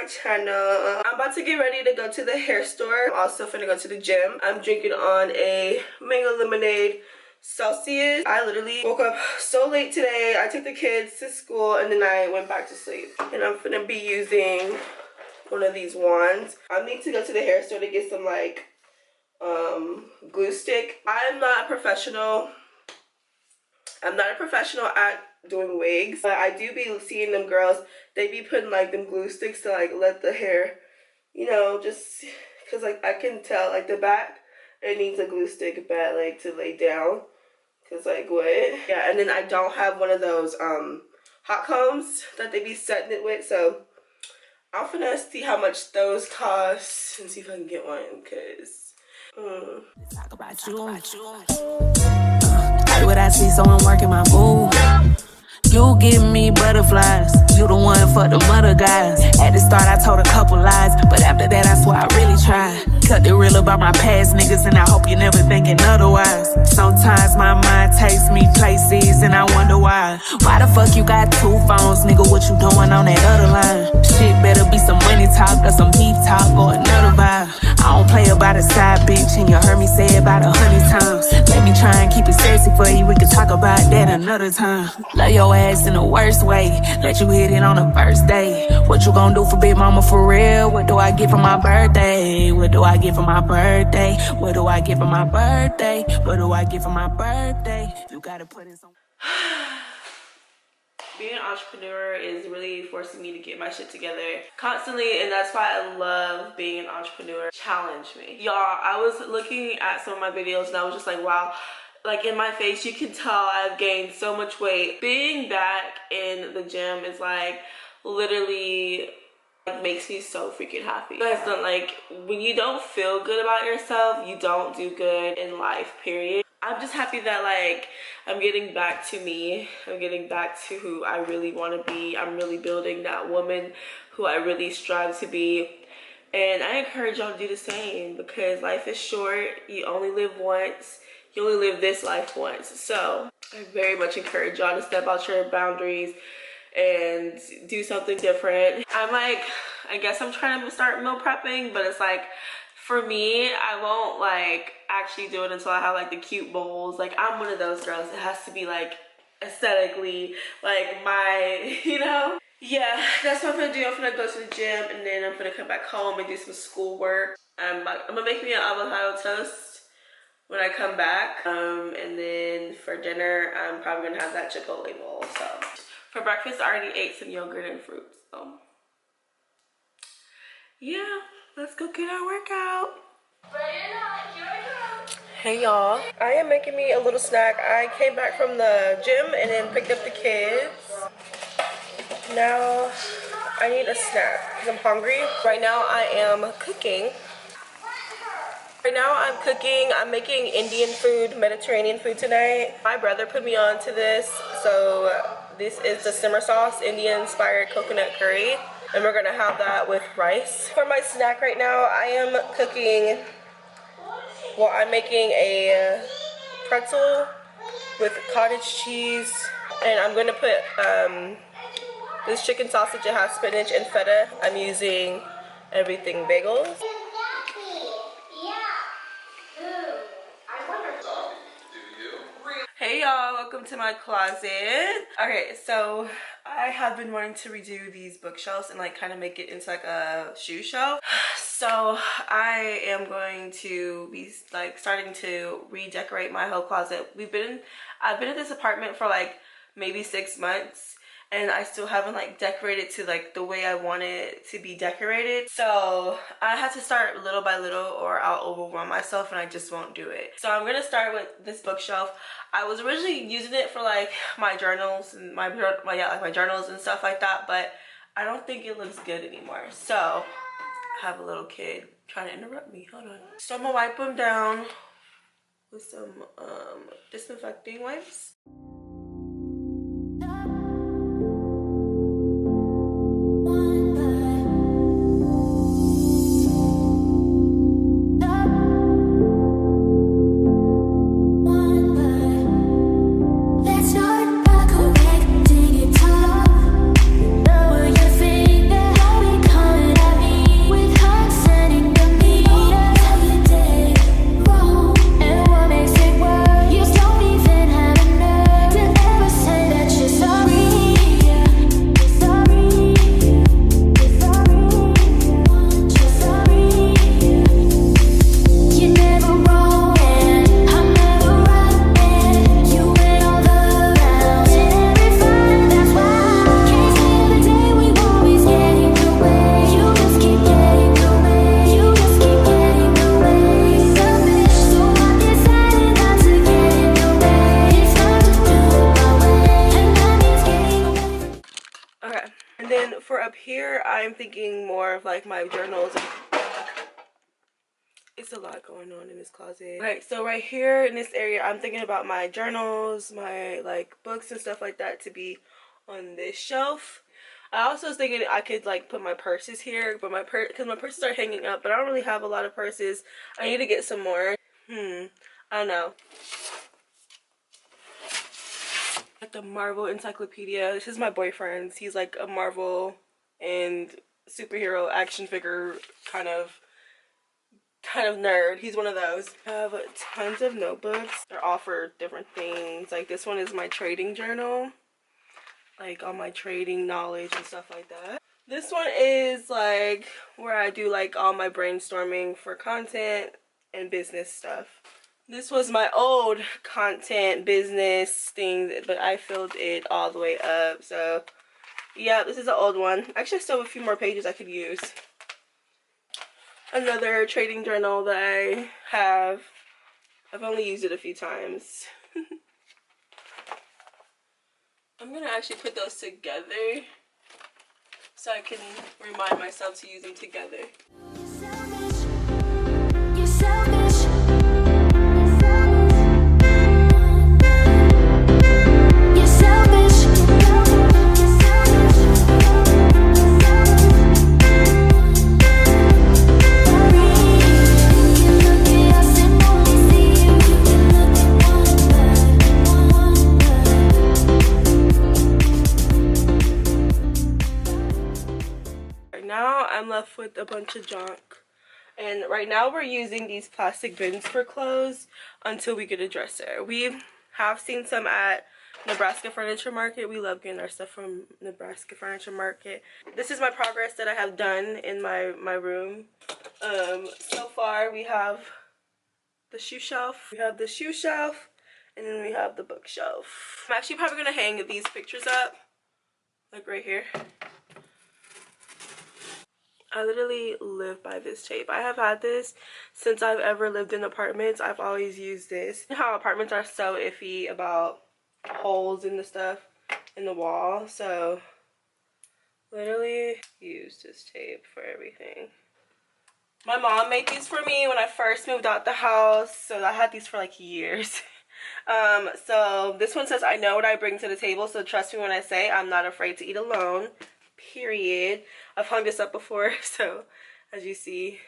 my channel. I'm about to get ready to go to the hair store. I'm also finna go to the gym. I'm drinking on a mango lemonade Celsius. I literally woke up so late today. I took the kids to school and then I went back to sleep. And I'm finna be using one of these wands. I need to go to the hair store to get some like glue stick. I'm not a professional. I'm not a professional at doing wigs, but I do be seeing them girls. They be putting like them glue sticks to like let the hair, you know, just because like I can tell like the back, it needs a glue stick bad like to lay down. Cause like what? Yeah, and then I don't have one of those hot combs that they be setting it with, so I'm finna see how much those cost and see if I can get one. Cause talk about you. Like what I see, so I'm working my move. You give me butterflies. You the one for the mother guys. At the start I told a couple lies, but after that I swear I really tried. Cut the real about my past niggas, and I hope you never thinking otherwise. Sometimes my mind takes me places and I wonder why. Why the fuck you got two phones, nigga? What you doing on that other line? Shit better be some money talk or some deep talk or another vibe. I don't play about a side bitch, and you heard me say it about 100 times. Let me try and keep it sexy for you, we can talk about that another time. Love your ass in the worst way, let you hit it on the first day. What you gonna do for big mama for real? What do I get for my birthday? What do I get for my birthday? What do I get for my birthday? What do I get for my birthday? You gotta put in some... Being an entrepreneur is really forcing me to get my shit together constantly, and that's why I love being an entrepreneur. Challenge me. Y'all, I was looking at some of my videos and I was just like, wow, like in my face, you can tell I've gained so much weight. Being back in the gym is like literally makes me so freaking happy. You guys don't like, when you don't feel good about yourself, you don't do good in life, period. I'm just happy that like I'm getting back to me. I'm getting back to who I really want to be. I'm really building that woman who I really strive to be. And I encourage y'all to do the same, because life is short. You only live once. You only live this life once. So I very much encourage y'all to step out your boundaries and do something different. I'm like, I guess I'm trying to start meal prepping, but it's like, for me, I won't like actually do it until I have like the cute bowls. Like I'm one of those girls. It has to be like aesthetically like my, you know? Yeah, that's what I'm gonna do. I'm gonna go to the gym and then I'm gonna come back home and do some schoolwork. I'm gonna make me an avocado toast when I come back. And then for dinner, I'm probably gonna have that Chipotle bowl. So for breakfast, I already ate some yogurt and fruit. So yeah. Let's go get our workout. Hey y'all, I am making me a little snack. I came back from the gym and then picked up the kids. Now I need a snack because I'm hungry. Right now I am cooking. I'm making Indian food, Mediterranean food tonight. My brother put me on to this. So this is the simmer sauce, Indian inspired coconut curry. And we're gonna have that with rice. For my snack right now, I am cooking, well, I'm making a pretzel with cottage cheese. And I'm gonna put this chicken sausage. It has spinach and feta. I'm using everything bagels. Hey y'all, welcome to my closet. Okay, so I have been wanting to redo these bookshelves and like kind of make it into like a shoe shelf. So I am going to be like starting to redecorate my whole closet. I've been in this apartment for like maybe 6 months. And I still haven't like decorated to like the way I want it to be decorated. So I have to start little by little or I'll overwhelm myself and I just won't do it. So I'm gonna start with this bookshelf. I was originally using it for like my journals and my journals and stuff like that, but I don't think it looks good anymore. So I have a little kid trying to interrupt me. Hold on. So I'm gonna wipe them down with some disinfecting wipes. Coming here I'm thinking more of like my journals. It's a lot going on in this closet. Okay, so right here in this area, I'm thinking about my journals, my like books and stuff like that to be on this shelf. I also was thinking I could like put my purses here, but because my purses are hanging up, but I don't really have a lot of purses. I need to get some more. I don't know. Like the Marvel encyclopedia. This is my boyfriend's. He's like a Marvel and superhero action figure kind of nerd. He's one of those. I have tons of notebooks. They're all for different things. Like this one is my trading journal, like all my trading knowledge and stuff like that. This one is like where I do like all my brainstorming for content and business stuff. This was my old content business thing, but I filled it all the way up. So yeah, this is an old one. Actually, I still have a few more pages I could use. Another trading journal that I have. I've only used it a few times. I'm gonna actually put those together so I can remind myself to use them together. You're selfish. Now I'm left with a bunch of junk, and right now we're using these plastic bins for clothes until we get a dresser. We have seen some at Nebraska Furniture Market. We love getting our stuff from Nebraska Furniture Market. This is my progress that I have done in my room. So far we have the shoe shelf, and then we have the bookshelf. I'm actually probably gonna hang these pictures up, like right here. I literally live by this tape. I have had this since I've ever lived in apartments. I've always used this. You know how apartments are so iffy about holes in the stuff in the wall, so literally use this tape for everything. My mom made these for me when I first moved out the house, so I had these for like years. So this one says, "I know what I bring to the table, so trust me when I say I'm not afraid to eat alone." Period. I've hung this up before, so as you see.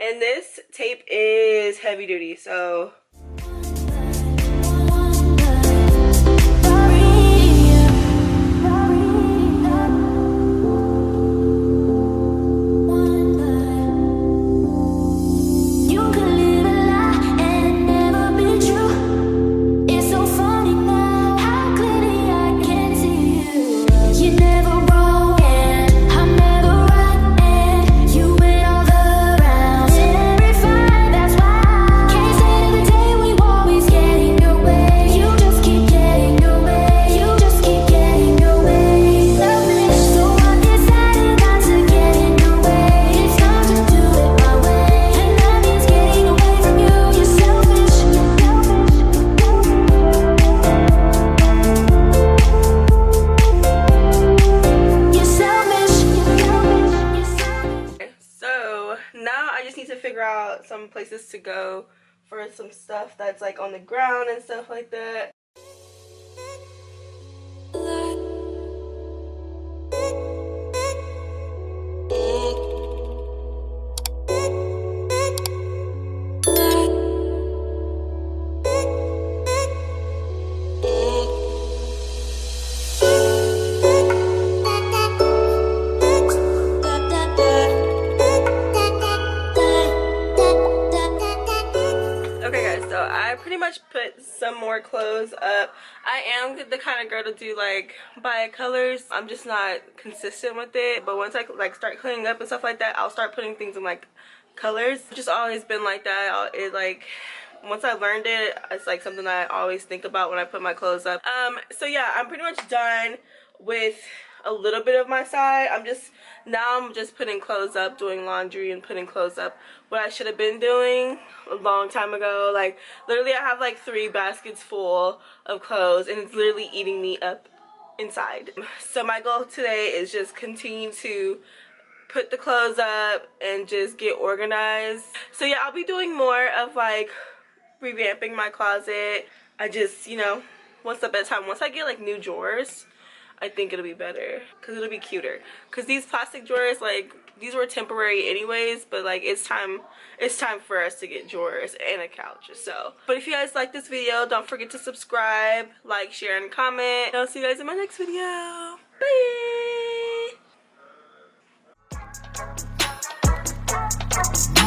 And this tape is heavy duty, so some places to go for some stuff that's like on the ground and stuff like that. Put some more clothes up. I am the kind of girl to do like buy colors. I'm just not consistent with it, but once I like start cleaning up and stuff like that, I'll start putting things in like colors. It's just always been like that. It like once I learned it, it's like something that I always think about when I put my clothes up. So yeah, I'm pretty much done with a little bit of my side. I'm just putting clothes up, doing laundry and putting clothes up. What I should have been doing a long time ago, like literally I have like 3 baskets full of clothes and it's literally eating me up inside. So my goal today is just continue to put the clothes up and just get organized. So yeah, I'll be doing more of like revamping my closet. I just, you know, one step at a time. Once I get like new drawers, I think it'll be better because it'll be cuter. Because these plastic drawers, like, these were temporary anyways, but like it's time for us to get drawers and a couch. So but if you guys like this video, don't forget to subscribe, like, share, and comment. I'll see you guys in my next video. Bye.